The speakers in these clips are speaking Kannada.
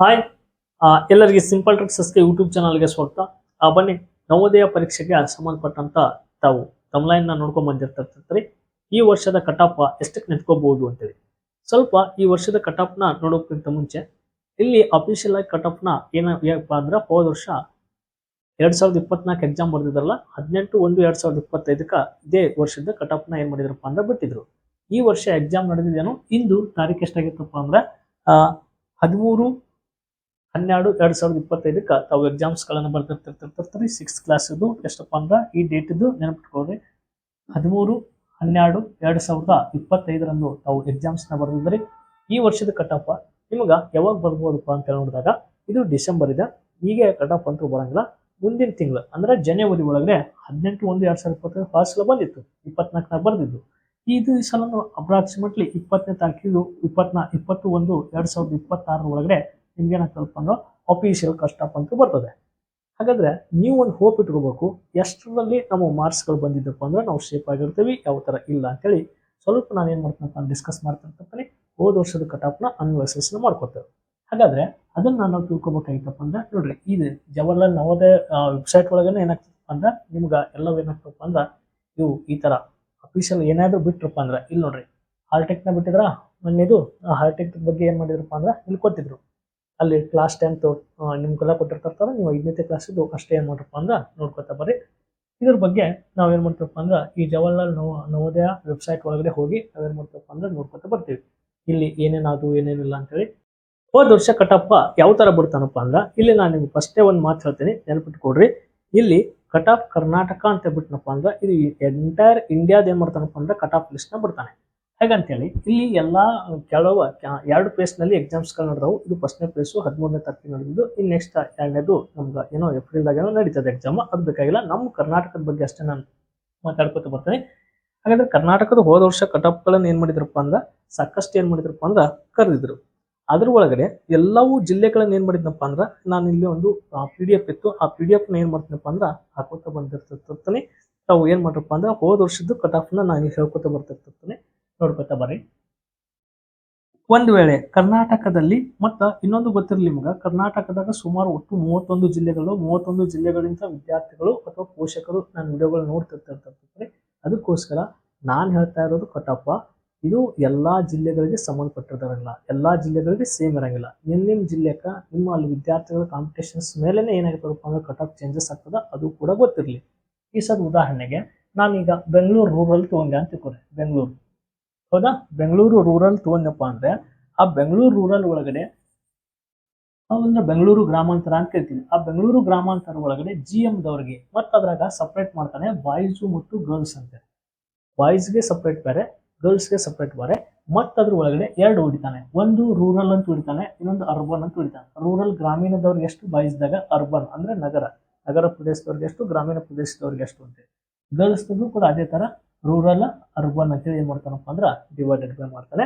ಹಾಯ್ ಎಲ್ಲರಿಗೆ ಸಿಂಪಲ್ ಟ್ರಿಕ್ಸಸ್ಗೆ ಯೂಟ್ಯೂಬ್ ಚಾನಲ್ಗೆ ಸ್ವಾಗತ. ಬನ್ನಿ, ನವೋದಯ ಪರೀಕ್ಷೆಗೆ ಸಂಬಂಧಪಟ್ಟಂತ ತಾವು ತಮ್ಲೈನ್ ನೋಡ್ಕೊಂಡ್ ಬಂದಿರ್ತಿರ್ತೀರಿ. ಈ ವರ್ಷದ ಕಟಾಪ್ ಎಷ್ಟಕ್ಕೆ ನಿಂತ್ಕೋಬಹುದು ಅಂತೇಳಿ ಸ್ವಲ್ಪ ಈ ವರ್ಷದ ಕಟಾಪ್ನ ನೋಡೋಕ್ಕಿಂತ ಮುಂಚೆ ಇಲ್ಲಿ ಅಫಿಷಿಯಲ್ ಆಗಿ ಕಟಾಪ್ನ ಏನಪ್ಪ ಅಂದ್ರೆ ಹೋದ ವರ್ಷ 2024 ಎಕ್ಸಾಮ್ ಬರ್ದಿದ್ರಲ್ಲ 18/1/2025 ಇದೇ ವರ್ಷದ ಕಟಾಪ್ನ ಏನ್ ಮಾಡಿದ್ರಪ್ಪ ಅಂದ್ರೆ ಬಿಟ್ಟಿದ್ರು. ಈ ವರ್ಷ ಎಕ್ಸಾಮ್ ನಡೆದಿದ್ದೇನು, ಇಂದು ತಾರೀಕು ಎಷ್ಟಾಗಿತ್ತಪ್ಪ ಅಂದ್ರೆ 13/12/2025 ತಾವು ಎಕ್ಸಾಮ್ಸ್ ಗಳನ್ನ ಬರ್ತಿರ್ತಿರ್ತೀರಿ. 6th ಕ್ಲಾಸ್ ಇದು ಎಷ್ಟಪ್ಪ ಅಂದ್ರೆ ಈ ಡೇಟ್ ಇದು ನೆನಪಿಟ್ಕೊಳ್ಳಿ. 13/12/2025 ತಾವು ಎಕ್ಸಾಮ್ಸ್ ನ ಬರ್ದಿದ್ರಿ. ಈ ವರ್ಷದ ಕಟಾಪ್ ನಿಮಗ ಯಾವಾಗ ಬರ್ಬೋದಪ್ಪ ಅಂತ ನೋಡಿದಾಗ ಇದು ಡಿಸೆಂಬರ್ ಇದೆ. ಈಗ ಕಟಾಪ್ ಅಂತೂ ಬರಂಗಿಲ್ಲ. ಮುಂದಿನ ತಿಂಗಳು ಅಂದ್ರೆ ಜನವರಿ ಒಳಗಡೆ 18/1/2025 ಫಾಸ್ಟ್ ಬಂದಿತ್ತು. 24 ಬರ್ದಿದ್ದು. ಇದು ಈ ಸಲ ಅಪ್ರಾಕ್ಸಿಮೇಟ್ಲಿ 20ನೇ ತಾರೀಕಿಗೆ 20/1/2026 ಒಳಗಡೆ ನಿಮ್ಗೆ ಏನಾಗ್ತದಪ್ಪ ಅಂದ್ರೆ ಅಫಿಷಿಯಲ್ ಕಟಾಪ್ ಅಂತೂ ಬರ್ತದೆ. ಹಾಗಾದ್ರೆ ನೀವು ಒಂದು ಹೋಪ್ ಇಟ್ಕೋಬೇಕು, ಎಷ್ಟರಲ್ಲಿ ನಮ್ಮ ಮಾರ್ಕ್ಸ್ಗಳು ಬಂದಿದ್ದಪ್ಪ ಅಂದ್ರೆ ನಾವು ಸೇಫ್ ಆಗಿರ್ತೀವಿ, ಯಾವ ತರ ಇಲ್ಲ ಅಂತೇಳಿ ಸ್ವಲ್ಪ ನಾನು ಏನ್ ಮಾಡ್ತೀನಪ್ಪ ಡಿಸ್ಕಸ್ ಮಾಡ್ತಿರ್ತೀನಿ. ಹೋದ ವರ್ಷದ ಕಟಾಪ್ನ ಅನ್ವಯಿಸ್ ಮಾಡ್ಕೊತೇವೆ. ಹಾಗಾದ್ರೆ ಅದನ್ನ ನಾವು ತಿಳ್ಕೊಬೇಕಾಗಿತ್ತಪ್ಪ ಅಂದ್ರೆ ನೋಡ್ರಿ, ಇದು ಜವಾಹರ್ಲಾಲ್ ನವೋದಯ ವೆಬ್ಸೈಟ್ ಒಳಗನೆ ಏನಾಗ್ತದಪ್ಪ ಅಂದ್ರೆ ನಿಮ್ಗೆ ಎಲ್ಲವೂ ಏನಾಗ್ತದಪ್ಪ ಅಂದ್ರೆ ಇವು ಈ ತರ ಅಫಿಷಿಯಲ್ ಏನಾದ್ರು ಬಿಟ್ರಪ್ಪ ಅಂದ್ರೆ ಇಲ್ಲಿ ನೋಡ್ರಿ, ಹಾಲ್ಟೆಕ್ನ ಬಿಟ್ಟಿದ್ರ ಮೊನ್ನೆದು. ಹಾಲ್ಟೆಕ್ ಬಗ್ಗೆ ಏನ್ ಮಾಡಿದ್ರಪ್ಪ ಅಂದ್ರೆ ಇಲ್ಲಿ ಕೊಟ್ಟಿದ್ರು. ಅಲ್ಲಿ ಕ್ಲಾಸ್ 10th ನಿಮ್ಗೆಲ್ಲ ಕೊಟ್ಟಿರ್ತಾರ, ನೀವು 5ನೇ ಕ್ಲಾಸಿದ್ದು ಅಷ್ಟೇ ಏನ್ ಮಾಡ್ರಪ್ಪ ಅಂದ್ರೆ ನೋಡ್ಕೊತಾ ಬರ್ರಿ. ಇದ್ರ ಬಗ್ಗೆ ನಾವೇನ್ ಮಾಡ್ತೀವಪ್ಪ ಅಂದ್ರೆ ಈ ಜವಾಹರ್ಲಾಲ್ ನವೋದಯ ವೆಬ್ಸೈಟ್ ಒಳಗಡೆ ಹೋಗಿ ನಾವೇನ್ ಮಾಡ್ತೀವಪ್ಪ ಅಂದ್ರೆ ನೋಡ್ಕೊತಾ ಬರ್ತೀವಿ. ಇಲ್ಲಿ ಏನೇನಾದ್ರು ಏನೇನಿಲ್ಲ ಅಂತೇಳಿ. ಹೋದ ವರ್ಷ ಕಟಾಪ್ ಯಾವ ತರ ಬಿಡ್ತಾನಪ್ಪ ಅಂದ್ರ ಇಲ್ಲಿ ನಾನು ನಿಮ್ಗೆ ಫಸ್ಟೇ ಒಂದು ಮಾತು ಹೇಳ್ತೀನಿ, ನೆನಪಿಟ್ಕೊಡ್ರಿ. ಇಲ್ಲಿ ಕಟಾಪ್ ಕರ್ನಾಟಕ ಅಂತ ಬಿಟ್ನಪ್ಪ ಅಂದ್ರೆ ಇದು ಎಂಟೈರ್ ಇಂಡಿಯಾದ ಏನ್ ಮಾಡ್ತಾನಪ್ಪ ಅಂದ್ರೆ ಕಟಾಪ್ ಲಿಸ್ಟ್ ನ ಬಿಡ್ತಾನೆ. ಹಾಗಂತೇಳಿ ಇಲ್ಲಿ ಎಲ್ಲಾ ಕೆಲವು 2 ಪ್ಲೇಸ್ ನಲ್ಲಿ ಎಕ್ಸಾಮ್ಸ್ ಗಳು ನಡೆದವು. ಇದು ಫಸ್ಟ್ನೇ ಪ್ಲೇಸ್ 13ನೇ ತಾರೀಕಿಗೆ ನಡೆದಿದ್ದು. ಇನ್ನು ನೆಕ್ಸ್ಟ್ 2ನೇದು ನಮ್ಗೆ ಏನೋ ಏಪ್ರಿಲ್ದಾಗ ಏನೋ ನಡೀತದೆ ಎಕ್ಸಾಮ್. ಅದು ಬೇಕಾಗಿಲ್ಲ, ನಮ್ಮ ಕರ್ನಾಟಕದ ಬಗ್ಗೆ ಅಷ್ಟೇ ನಾನು ಮಾತಾಡ್ಕೊತ ಬರ್ತೇನೆ. ಹಾಗಾದ್ರೆ ಕರ್ನಾಟಕದ ಹೋದ ವರ್ಷ ಕಟಾಪ್ ಗಳನ್ನ ಏನ್ ಮಾಡಿದ್ರಪ್ಪ ಅಂದ್ರೆ ಸಾಕಷ್ಟು ಏನ್ ಮಾಡಿದ್ರಪ್ಪ ಅಂದ್ರೆ ಕರೆದಿದ್ರು. ಅದ್ರ ಒಳಗಡೆ ಎಲ್ಲವೂ ಜಿಲ್ಲೆಗಳನ್ನ ಏನ್ ಮಾಡಿದ್ನಪ್ಪ ಅಂದ್ರ ನಾನು ಇಲ್ಲಿ ಒಂದು PDF ಇತ್ತು. ಆ PDF ನ ಏನ್ ಮಾಡ್ತೀನಪ್ಪ ಅಂದ್ರ ಹಾಕೋತ ಬಂದಿರ್ತಿರ್ತೀನಿ. ತಾವು ಏನ್ ಮಾಡ್ರಪ್ಪ ಅಂದ್ರೆ ಹೋದ ವರ್ಷದ್ದು ಕಟಾಫ್ ನ ನಾನು ಹೇಳ್ಕೊತ ಬರ್ತಿರ್ತೀನಿ, ನೋಡ್ಕೊತ ಬರ್ರಿ. ಒಂದ್ ವೇಳೆ ಕರ್ನಾಟಕದಲ್ಲಿ ಮತ್ತ ಇನ್ನೊಂದು ಗೊತ್ತಿರಲಿ ನಿಮ್ಗ, ಕರ್ನಾಟಕದಾಗ ಸುಮಾರು ಒಟ್ಟು 31 ಜಿಲ್ಲೆಗಳು, 31 ಜಿಲ್ಲೆಗಳಿಂದ ವಿದ್ಯಾರ್ಥಿಗಳು ಅಥವಾ ಪೋಷಕರು ನಾನು ವಿಡಿಯೋಗಳು ನೋಡ್ತಿರ್ತಿರ್ತಾರೆ. ಅದಕ್ಕೋಸ್ಕರ ನಾನು ಹೇಳ್ತಾ ಇರೋದು ಕಟಾಪ ಇದು ಎಲ್ಲಾ ಜಿಲ್ಲೆಗಳಿಗೆ ಸಂಬಂಧಪಟ್ಟಿರೋದಿಲ್ಲ, ಎಲ್ಲಾ ಜಿಲ್ಲೆಗಳಿಗೆ ಸೇಮ್ ಇರಂಗಿಲ್ಲ. ನಿಮ್ ಜಿಲ್ಲೆಕ ನಿಮ್ಮ ಅಲ್ಲಿ ವಿದ್ಯಾರ್ಥಿಗಳ ಕಾಂಪಿಟೇಷನ್ಸ್ ಮೇಲೆನೆ ಏನಾಗಿರ್ತದಪ್ಪ ಅಂದ್ರೆ ಕಟಾಪ್ ಚೇಂಜಸ್ ಆಗ್ತದ, ಅದು ಕೂಡ ಗೊತ್ತಿರಲಿ. ಈ ಸದ್ ಉದಾಹರಣೆಗೆ ನಾನೀಗ ಬೆಂಗಳೂರು ರೂರಲ್ ತಗೊಂಡೆ ಅಂತ ತಿಳ್ಕೊರಿ. ಬೆಂಗಳೂರು, ಹೌದಾ, ಬೆಂಗಳೂರು ರೂರಲ್ ತಗೊಂಡಪ್ಪ ಅಂದ್ರೆ ಆ ಬೆಂಗಳೂರು ರೂರಲ್ ಒಳಗಡೆ ಅಂದ್ರೆ ಬೆಂಗಳೂರು ಗ್ರಾಮಾಂತರ ಅಂತ ಕೇಳ್ತೀವಿ. ಆ ಬೆಂಗಳೂರು ಗ್ರಾಮಾಂತರ ಒಳಗಡೆ GM ದವ್ರಿಗೆ ಮತ್ತ ಅದ್ರಾಗ ಸಪ್ರೇಟ್ ಮಾಡ್ತಾನೆ ಬಾಯ್ಸ್ ಮತ್ತು ಗರ್ಲ್ಸ್ ಅಂತ. ಬಾಯ್ಸ್ಗೆ ಸಪ್ರೇಟ್ ಬೇರೆ, ಗರ್ಲ್ಸ್ಗೆ ಸಪ್ರೇಟ್ ಬೇರೆ. ಮತ್ತ ಅದ್ರ ಒಳಗಡೆ 2 ಹೊಡಿತಾನೆ. ಒಂದು ರೂರಲ್ ಅಂತ ಹೊಡಿತಾನೆ, ಇನ್ನೊಂದು ಅರ್ಬನ್ ಅಂತ ಹೊಡಿತಾನೆ. ರೂರಲ್ ಗ್ರಾಮೀಣದವ್ರಿಗೆ ಎಷ್ಟು, ಬಾಯ್ಸ್ದಾಗ ಅರ್ಬನ್ ಅಂದ್ರೆ ನಗರ, ನಗರ ಪ್ರದೇಶದವ್ರಿಗೆ ಎಷ್ಟು, ಗ್ರಾಮೀಣ ಪ್ರದೇಶದವ್ರಿಗೆ ಎಷ್ಟು ಅಂತ. ಗರ್ಲ್ಸ್ಗೂ ಕೂಡ ಅದೇ ತರ ರೂರಲ್ ಅರ್ಬನ್ ಅಂತೇಳಿ ಏನ್ ಮಾಡ್ತಾನಪ್ಪ ಅಂದ್ರೆ ಡಿವೈಡೆಡ್ ಬೈ ಮಾಡ್ತಾನೆ.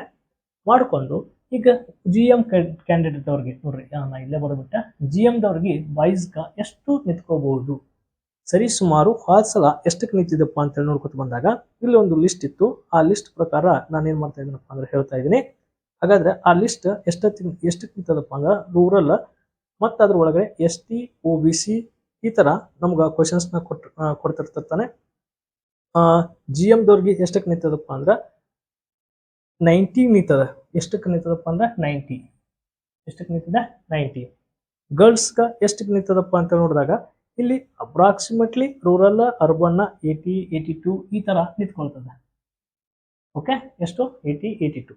ಮಾಡ್ಕೊಂಡು ಈಗ GM ಕ್ಯಾಂಡಿಡೇಟ್ ಅವ್ರಿಗೆ ನೋಡ್ರಿ, ನಾ ಇಲ್ಲೇ ಬರೋಬಿಟ್ಟೆ. GM ದವ್ರಿಗೆ ಬಾಯ್ಸ್ಗ ಎಷ್ಟು ನಿಂತ್ಕೋಬಹುದು, ಸರಿ ಸುಮಾರು ಹೋದ ಸಲ ಎಷ್ಟಕ್ಕೆ ನಿಂತಿದ್ದಪ್ಪ ಅಂತ ನೋಡ್ಕೊತ ಬಂದಾಗ ಇಲ್ಲಿ ಒಂದು ಲಿಸ್ಟ್ ಇತ್ತು. ಆ ಲಿಸ್ಟ್ ಪ್ರಕಾರ ನಾನು ಏನ್ ಮಾಡ್ತಾ ಇದ್ದೀನಪ್ಪ ಅಂದ್ರೆ ಹೇಳ್ತಾ ಇದ್ದೀನಿ. ಹಾಗಾದ್ರೆ ಆ ಲಿಸ್ಟ್ ಎಷ್ಟಕ್ಕೆ ನಿಂತದಪ್ಪ ಅಂದ್ರೆ ರೂರಲ್ ಮತ್ತ ಅದ್ರ ಒಳಗಡೆ ST OBC ಈ ತರ ನಮ್ಗ ಕ್ವಶನ್ಸ್ ನ ಕೊಡ್ತಿರ್ತಾನೆ. GM ದವ್ರಿಗೆ ಎಷ್ಟಕ್ಕೆ ನಿಂತದಪ್ಪ ಅಂದ್ರೆ 90 ನಿಂತದ. ಎಷ್ಟಕ್ಕೆ ನಿಂತದಪ್ಪ ಅಂದ್ರೆ 90. ಎಷ್ಟಕ್ಕೆ ನಿಂತಿದೆ? 90. ಗರ್ಲ್ಸ್ಗ ಎಷ್ಟಕ್ಕೆ ನಿಂತದಪ್ಪ ಅಂತ ನೋಡಿದಾಗ ಇಲ್ಲಿ ಅಪ್ರಾಕ್ಸಿಮೇಟ್ಲಿ ರೂರಲ್ ಅರ್ಬನ್ 80 82 ಈ ತರ ನಿಂತ್ಕೊಳ್ತದೆ. ಓಕೆ, ಎಷ್ಟು? 80 82.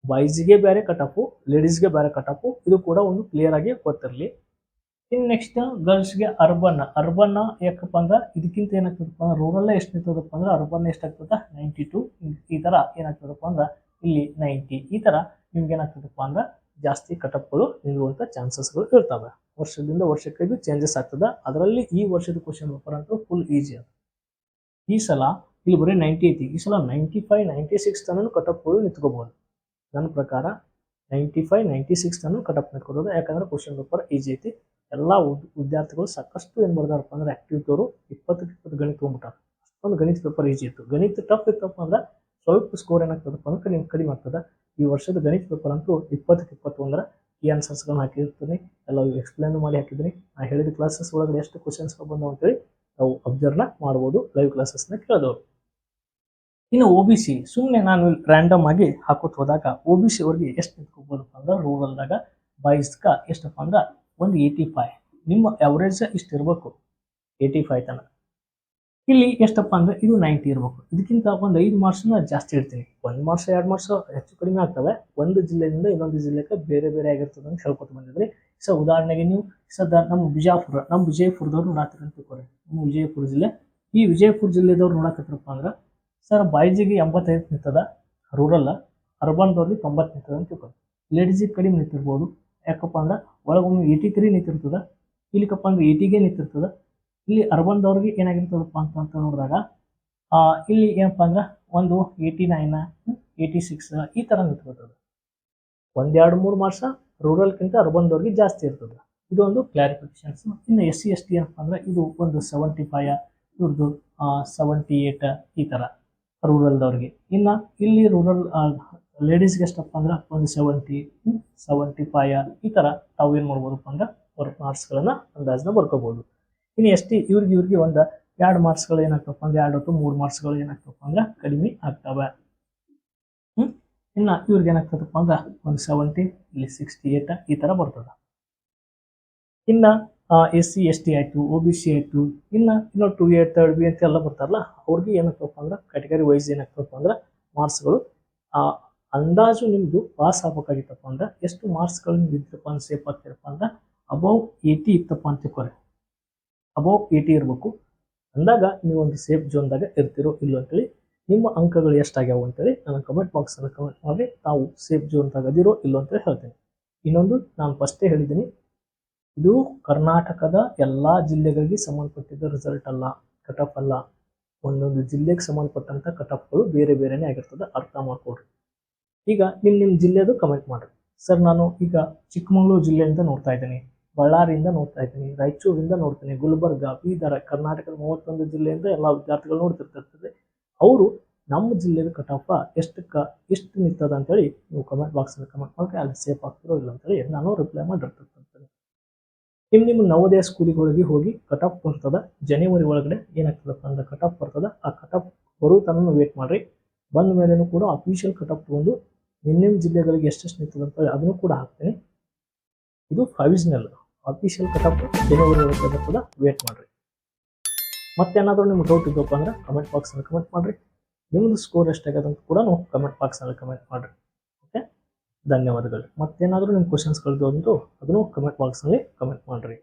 ಬಾಯ್ಸ್ಗೆ ಬೇರೆ ಕಟಾಪು, ಲೇಡೀಸ್ಗೆ ಬೇರೆ ಕಟಾಪು, ಇದು ಕೂಡ ಒಂದು ಕ್ಲಿಯರ್ ಆಗಿ ಗೊತ್ತಿರಲಿ. ಇನ್ ನೆಕ್ಸ್ಟ್ ಗರ್ಲ್ಸ್ಗೆ ಅರ್ಬನ್ ಯಾಕಪ್ಪ ಅಂದ್ರೆ ಇದಕ್ಕಿಂತ ಏನಾಗ್ತದಪ್ಪ ರೂರಲ್ ಎಷ್ಟು ನಿಂತದಪ್ಪ ಅಂದ್ರೆ ಅರ್ಬನ್ ಎಷ್ಟಾಗ್ತದ 92. ಈ ತರ ಏನಾಗ್ತದಪ್ಪ ಅಂದ್ರೆ ಇಲ್ಲಿ 90. ಈ ತರ ನಿಮ್ಗೆ ಏನಾಗ್ತದಪ್ಪ ಅಂದ್ರೆ ಜಾಸ್ತಿ ಕಟಪ್ಗಳು ನಿಲ್ಲುವಂತ ಚಾನ್ಸಸ್ಗಳು ಇರ್ತವೆ. ವರ್ಷದಿಂದ ವರ್ಷಕ್ಕೆ ಇದು ಚೇಂಜಸ್ ಆಗ್ತದ. ಅದರಲ್ಲಿ ಈ ವರ್ಷದ ಕ್ವಶನ್ ಪೇಪರ್ ಅಂತೂ ಫುಲ್ ಈಜಿ ಅದ. ಈ ಸಲ ಇಲ್ಲಿ ಬರೀ 90 ಐತಿ, ಈ ಸಲ 95 96 ತನಕ ಕಟಪ್ಗಳು ನಿಂತ್ಕೋಬಹುದು. ನನ್ನ ಪ್ರಕಾರ 95 96 ತನಕ ಕಟಪ್ ನಿಂತ್ಕೋಬಹುದು. ಯಾಕಂದ್ರೆ ಕ್ವಶನ್ ಪೇಪರ್ ಈಜಿ ಐತಿ. ಎಲ್ಲಾ ವಿದ್ಯಾರ್ಥಿಗಳು ಸಾಕಷ್ಟು ಏನ್ ಬರ್ದಾರಪ್ಪ ಅಂದ್ರೆ ಆಕ್ಟಿವ್ ತೋರು 20 ಗಣಿತ ತಗೊಂಡ್ಬಿಟ್ಟಾರ. ಅಷ್ಟೊಂದು ಗಣಿತ ಪೇಪರ್ ಈಜಿ ಇತ್ತು. ಗಣಿತ ಟಫ್ ಇತ್ತಪ್ಪ ಅಂದ್ರೆ ಸ್ವಲ್ಪ ಸ್ಕೋರ್ ಏನಾಗ್ತದಪ್ಪ ಅಂದ್ರೆ ಕಡಿಮೆ ಆಗ್ತದ. ಈ ವರ್ಷದ ಗಣಿತ ಪೇಪರ್ ಅಂತೂ 20 21 ಈ ಆನ್ಸರ್ಸ್ಗಳನ್ನ ಹಾಕಿರ್ತೀನಿ, ಎಲ್ಲ ಎಕ್ಸ್ಪ್ಲೇನ್ ಮಾಡಿ ಹಾಕಿದ್ದೀನಿ. ನಾನು ಹೇಳಿದ ಕ್ಲಾಸಸ್ ಒಳಗಡೆ ಎಷ್ಟು ಕ್ವಶನ್ಸ್ಗಳು ಬಂದವು ಅಂತೇಳಿ ನಾವು ಅಬ್ಸರ್ವ್ನ ಮಾಡ್ಬೋದು ಲೈವ್ ಕ್ಲಾಸಸ್ನ ಕೇಳಿದವರು. ಇನ್ನು ಒ ಬಿ ಸಿ ಸುಮ್ಮನೆ ನಾನು ರ್ಯಾಂಡಮ್ ಆಗಿ ಹಾಕೋತ್ ಹೋದಾಗ ಒ ಬಿ ಸಿ ಅವ್ರಿಗೆ ಎಷ್ಟು ನಿಂತ್ಕೋಬೋದಪ್ಪ ಅಂದ್ರೆ ರೂರಲ್ದಾಗ ಬಾಯ್ಸ್ಗ ಎಷ್ಟಪ್ಪ ಅಂದ್ರೆ ಒಂದು 85. ನಿಮ್ಮ ಅವರೇಜ್ ಇಷ್ಟು ಇರಬೇಕು 85 ತನಕ. ಇಲ್ಲಿ ಎಷ್ಟಪ್ಪ ಅಂದ್ರೆ ಇದು 90 ಇರಬೇಕು. ಇದಕ್ಕಿಂತ ಒಂದು 5 ಮಾರ್ಕ್ಸ್ನ ಜಾಸ್ತಿ ಇಡ್ತೀನಿ. 1 ಮಾರ್ಕ್ಸ್ 2 ಮಾರ್ಕ್ಸ್ ಹೆಚ್ಚು ಕಡಿಮೆ ಆಗ್ತವೆ. ಒಂದು ಜಿಲ್ಲೆಯಿಂದ ಇನ್ನೊಂದು ಜಿಲ್ಲೆಗೆ ಬೇರೆ ಬೇರೆ ಆಗಿರ್ತದೆ ಅಂತ ಹೇಳ್ಕೊತ ಬಂದಿದ್ರಿ. ಸೊ ಉದಾಹರಣೆಗೆ ನೀವು ನಮ್ಮ ವಿಜಯಪುರದವ್ರು ನೋಡಾತಿರ ಅಂತ ತಿಳ್ಕೊರಿ. ನಮ್ಮ ವಿಜಯಪುರ ಜಿಲ್ಲೆ, ಈ ವಿಜಯಪುರ ಜಿಲ್ಲೆದವ್ರು ನೋಡಕತ್ರಪ್ಪ ಅಂದ್ರೆ ಸರ್ ಬಾಯ್ಜಿಗೆ 85 ನಿಂತದ ರೂರಲ್, ಅರ್ಬನ್ದವ್ರಿಗೆ 90 ನಿಂತದ ಅಂತ ತಿಳ್ಕೊರಿ. ಲೇಡೀಸಿಗೆ ಕಡಿಮೆ ನಿಂತಿರ್ಬೋದು. ಯಾಕಪ್ಪ ಅಂದ್ರೆ ಒಳಗೊಮ್ಮೆ 83 ನಿಂತಿರ್ತದ, ಇಲ್ಲಿಕಪ್ಪ ಅಂದ್ರೆ 80ಗೆ ನಿಂತಿರ್ತದ. ಇಲ್ಲಿ ಅರ್ಬನ್ದವ್ರಿಗೆ ಏನಾಗಿರ್ತದಪ್ಪ ಅಂತ ನೋಡಿದಾಗ ಇಲ್ಲಿ ಏನಪ್ಪ ಅಂದ್ರೆ ಒಂದು 89 86 ಈ ಥರ ನಿಂತ್ಕೊಳ್ತದೆ. 1-2-3 ಮಾರ್ಕ್ಸ್ ರೂರಲ್ಗಿಂತ ಅರ್ಬನ್ದವ್ರಿಗೆ ಜಾಸ್ತಿ ಇರ್ತದೆ. ಇದೊಂದು ಕ್ಲಾರಿಫಿಕೇಶನ್ಸ್. ಇನ್ನು SC ST ಏನಪ್ಪ ಅಂದ್ರೆ ಇದು ಒಂದು 75, ಇವ್ರದ್ದು 78 ಈ ಥರ ರೂರಲ್ದವ್ರಿಗೆ. ಇನ್ನು ಇಲ್ಲಿ ರೂರಲ್ ಲೇಡೀಸ್ಗೆ ಎಷ್ಟಪ್ಪ ಅಂದ್ರೆ ಒಂದು 70 75 ಈ ಥರ ತಾವು ಏನು ಮಾಡ್ಬೋದಪ್ಪ ಅಂದ್ರೆ ಮಾರ್ಕ್ಸ್ಗಳನ್ನು ಅಂದಾಜನ್ನ ಬರ್ಕೋಬೋದು. ಇನ್ನು ST ಇವ್ರಿಗೆ ಒಂದು 2 ಮಾರ್ಕ್ಸ್ಗಳು ಏನಾಗ್ತಪ್ಪ ಅಂದ್ರೆ 2 ಅಥವಾ 3 ಮಾರ್ಕ್ಸ್ಗಳು ಏನಾಗ್ತಪ್ಪ ಅಂದ್ರೆ ಕಡಿಮೆ ಆಗ್ತವೆ. ಇನ್ನು ಇವ್ರಿಗೆ ಏನಾಗ್ತದಪ್ಪ ಅಂದ್ರೆ ಒಂದು 70, ಇಲ್ಲಿ 68 ಈ ಥರ ಬರ್ತದೆ. ಇನ್ನು SC ST ಆಯಿತು, OBC ಆಯಿತು, ಇನ್ನು 2A 3B ಅಂತ ಎಲ್ಲ ಬರ್ತಾರಲ್ಲ ಅವ್ರಿಗೆ ಏನಾಗ್ತಪ್ಪ ಅಂದ್ರೆ ಕ್ಯಾಟಗರಿ ವೈಸ್ ಏನಾಗ್ತಪ್ಪ ಅಂದ್ರೆ ಮಾರ್ಕ್ಸ್ಗಳು ಅಂದಾಜು ನಿಮ್ಮದು ಪಾಸ್ ಆಗ್ಬೇಕಾಗಿತ್ತಪ್ಪ ಅಂದ್ರೆ ಎಷ್ಟು ಮಾರ್ಕ್ಸ್ಗಳು ನೀವು ಇದ್ರಪ್ಪ ಅಂದ್ರೆ ಸೇಫ್ ಆಗ್ತಿರಪ್ಪ ಅಂದ್ರೆ ಅಬೌವ್ 80 ಇತ್ತಪ್ಪ ಅಂತ ತಿಳ್ಕೊರಿ. ಅಬೌವ್ 80 ಇರಬೇಕು. ಅಂದಾಗ ನೀವು ಒಂದು ಸೇಫ್ ಝೋನ್ದಾಗ ಇರ್ತಿರೋ ಇಲ್ಲೋ ಅಂತೇಳಿ, ನಿಮ್ಮ ಅಂಕಗಳು ಎಷ್ಟಾಗ್ಯಾವ ಅಂತೇಳಿ ನಾನು ಕಮೆಂಟ್ ಬಾಕ್ಸಲ್ಲಿ ಕಮೆಂಟ್ ಮಾಡಿ ತಾವು ಸೇಫ್ ಝೋನ್ದಾಗ ಅದಿರೋ ಇಲ್ಲೋ ಅಂತೇಳಿ ಹೇಳ್ತೀನಿ. ಇನ್ನೊಂದು ನಾನು ಫಸ್ಟೇ ಹೇಳಿದ್ದೀನಿ, ಇದು ಕರ್ನಾಟಕದ ಎಲ್ಲ ಜಿಲ್ಲೆಗಳಿಗೆ ಸಂಬಂಧಪಟ್ಟಿದ್ದ ರಿಸಲ್ಟ್ ಅಲ್ಲ, ಕಟ್ ಆಫ್ ಅಲ್ಲ. ಒಂದೊಂದು ಜಿಲ್ಲೆಗೆ ಸಂಬಂಧಪಟ್ಟಂಥ ಕಟ್ ಆಫ್ಗಳು ಬೇರೆ ಬೇರೆನೇ ಆಗಿರ್ತದೆ, ಅರ್ಥ ಮಾಡ್ಕೊಡ್ರಿ. ಈಗ ನಿಮ್ಮ ಜಿಲ್ಲೆದು ಕಮೆಂಟ್ ಮಾಡಿರಿ. ಸರ್ ನಾನು ಈಗ ಚಿಕ್ಕಮಗಳೂರು ಜಿಲ್ಲೆಯಿಂದ ನೋಡ್ತಾ ಇದ್ದೀನಿ, ಬಳ್ಳಾರಿಯಿಂದ ನೋಡ್ತಾ ಇದ್ದೀನಿ, ರಾಯಚೂರಿಂದ ನೋಡ್ತೀನಿ, ಗುಲ್ಬರ್ಗ, ಬೀದರ್, ಕರ್ನಾಟಕದ 31 ಜಿಲ್ಲೆಯಿಂದ ಎಲ್ಲ ವಿದ್ಯಾರ್ಥಿಗಳು ನೋಡ್ತಿರ್ತಿರ್ತದೆ. ಅವರು ನಮ್ಮ ಜಿಲ್ಲೆದ ಕಟ್ ಆಫ್ ಎಷ್ಟು ನಿಂತದ ಅಂತೇಳಿ ನೀವು ಕಮೆಂಟ್ ಬಾಕ್ಸಲ್ಲಿ ಕಮೆಂಟ್ ಮಾಡಿ ಅಲ್ಲಿ ಸೇಫ್ ಆಗ್ತಿರೋ ಇಲ್ಲ ಅಂತೇಳಿ ನಾನು ರಿಪ್ಲೈ ಮಾಡಿರ್ತಿರ್ತೇನೆ. ನಿಮ್ಮ ನವೋದಯ ಸ್ಕೂಲಿಗಳಿಗೆ ಹೋಗಿ ಕಟ್ ಆಫ್ ಬರ್ತದ, ಜನವರಿ ಒಳಗಡೆ ಏನಾಗ್ತದಪ್ಪ ಅಂದ್ರೆ ಕಟ್ ಆಫ್ ಬರ್ತದ. ಆ ಕಟ್ ಆಫ್ ಬರೋ ತನಕ ವೇಟ್ ಮಾಡಿರಿ. ಬಂದ ಮೇಲೇನು ಕೂಡ ಅಫಿಷಿಯಲ್ ಕಟ್ ಆಫ್ ತಗೊಂಡು ನಿಮ್ಮ ಜಿಲ್ಲೆಗಳಿಗೆ ಎಷ್ಟೆಷ್ಟು ನಿಂತದ ಅಂತ ಅದನ್ನು ಕೂಡ ಹಾಕ್ತೀನಿ. ಇದು ಪ್ರೊವಿಷನಲ್, ಅಫಿಷಿಯಲ್ ಕಟ್ ಆಫ್ ಜನವರಿ ಒಳಗೆ ಬರ್ತದ, ವೇಟ್ ಮಾಡಿರಿ. ಮತ್ತೇನಾದರೂ ನಿಮ್ಗೆ ಡೌಟ್ ಇದ್ದಪ್ಪ ಅಂದ್ರೆ ಕಮೆಂಟ್ ಬಾಕ್ಸಲ್ಲಿ ಕಮೆಂಟ್ ಮಾಡಿರಿ. ನಿಮ್ಮದು ಸ್ಕೋರ್ ಎಷ್ಟಾಗ್ಯದ ಅಂತ ಕೂಡ ಕಮೆಂಟ್ ಬಾಕ್ಸಲ್ಲಿ ಕಮೆಂಟ್ ಮಾಡಿರಿ. ಓಕೆ, ಧನ್ಯವಾದಗಳು. ಮತ್ತೇನಾದರೂ ನಿಮ್ಮ ಕ್ವಶನ್ಸ್ಗಳದ್ದು ಅದನ್ನು ಕಮೆಂಟ್ ಬಾಕ್ಸಲ್ಲಿ ಕಮೆಂಟ್ ಮಾಡಿರಿ.